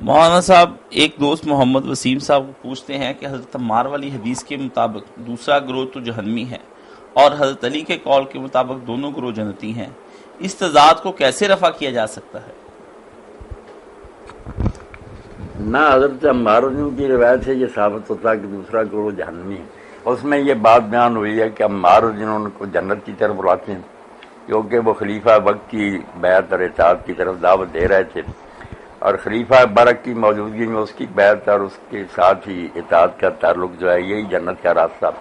مولانا صاحب، ایک دوست محمد وسیم صاحب کو پوچھتے ہیں کہ حضرت عمار والی حدیث کے مطابق دوسرا گروہ تو جہنمی ہے اور حضرت علی کے قول کے مطابق دونوں گروہ جنتی ہیں، اس تضاد کو کیسے رفع کیا جا سکتا ہے؟ نہ حضرت عمار کی روایت سے یہ ثابت ہوتا ہے کہ دوسرا گروہ جہنمی ہے. اس میں یہ بات بیان ہوئی ہے کہ عمار جنہوں کو جنت کی طرف بلاتے ہیں کیونکہ وہ خلیفہ وقت کی بیعت اور اطاعت کی طرف دعوت دے رہے تھے، اور خلیفہ برق کی موجودگی میں اس کی بیعت اور اس کے ساتھ ہی اطاعت کا تعلق جو ہے یہی جنت کا راستہ،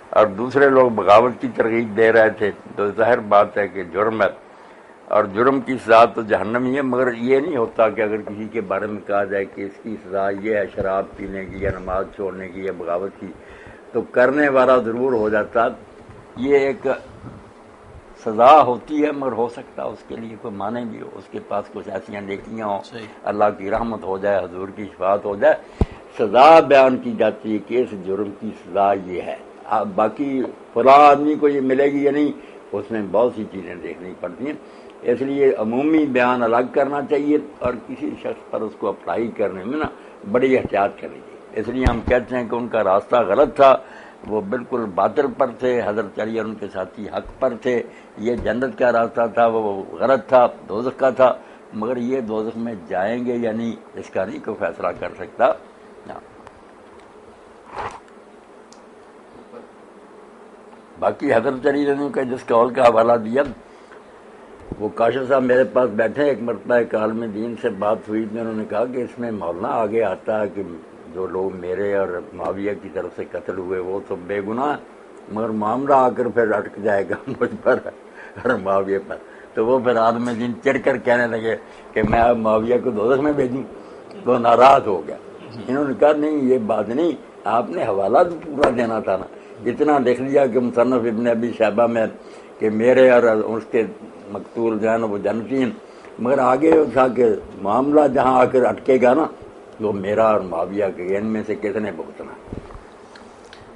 اور دوسرے لوگ بغاوت کی ترغیب دے رہے تھے. تو ظاہر بات ہے کہ جرم ہے اور جرم کی سزا تو جہنم ہی ہے. مگر یہ نہیں ہوتا کہ اگر کسی کے بارے میں کہا جائے کہ اس کی سزا یہ ہے شراب پینے کی یا نماز چھوڑنے کی یا بغاوت کی، تو کرنے والا ضرور ہو جاتا. یہ ایک سزا ہوتی ہے مگر ہو سکتا اس کے لیے کوئی معنی بھی ہو، اس کے پاس کچھ ایسی نیکیاں ہوں، اللہ کی رحمت ہو جائے، حضور کی شفاعت ہو جائے. سزا بیان کی جاتی ہے کہ اس جرم کی سزا یہ ہے. باقی فلاں آدمی کو یہ ملے گی یا نہیں، اس میں بہت سی چیزیں دیکھنی پڑتی ہیں. اس لیے عمومی بیان الگ کرنا چاہیے اور کسی شخص پر اس کو اپلائی کرنے میں نا بڑی احتیاط کرنی چاہیے. اس لیے ہم کہتے ہیں کہ ان کا راستہ غلط تھا، وہ بالکل باطل پر تھے، حضرت علی اور ان کے ساتھی حق پر تھے. یہ جنت کا راستہ تھا، وہ غلط تھا، دوزخ کا تھا. مگر یہ دوزخ میں جائیں گے یا نہیں اس کا نہیں کوئی فیصلہ کر سکتا. باقی حضرت علی کا جس قول کا حوالہ دیا، وہ کاشف صاحب میرے پاس بیٹھے، ایک مرتبہ ایک عالم دین سے بات ہوئی تو انہوں نے کہا کہ اس میں مولانا آگے آتا ہے کہ جو لوگ میرے اور معاویہ کی طرف سے قتل ہوئے وہ تو بے گناہ، مگر معاملہ آ کر پھر اٹک جائے گا مجھ پر اور معاویہ پر. تو وہ پھر عالم دین چڑھ کر کہنے لگے کہ میں اب معاویہ کو دوزخ میں بھیجوں. تو ناراض ہو گیا. انہوں نے کہا نہیں، یہ بات نہیں، آپ نے حوالہ تو پورا دینا تھا نا. اتنا لکھ لیا کہ مصنف ابن ابی شیبہ میں کہ میرے اور اس کے مقتول جو ہے نا وہ جنتی ہیں، مگر آگے تھا کہ معاملہ جہاں آ کر اٹکے گا نا وہ میرا اور معاویہ کے، ان میں سے کس نے بھگتنا.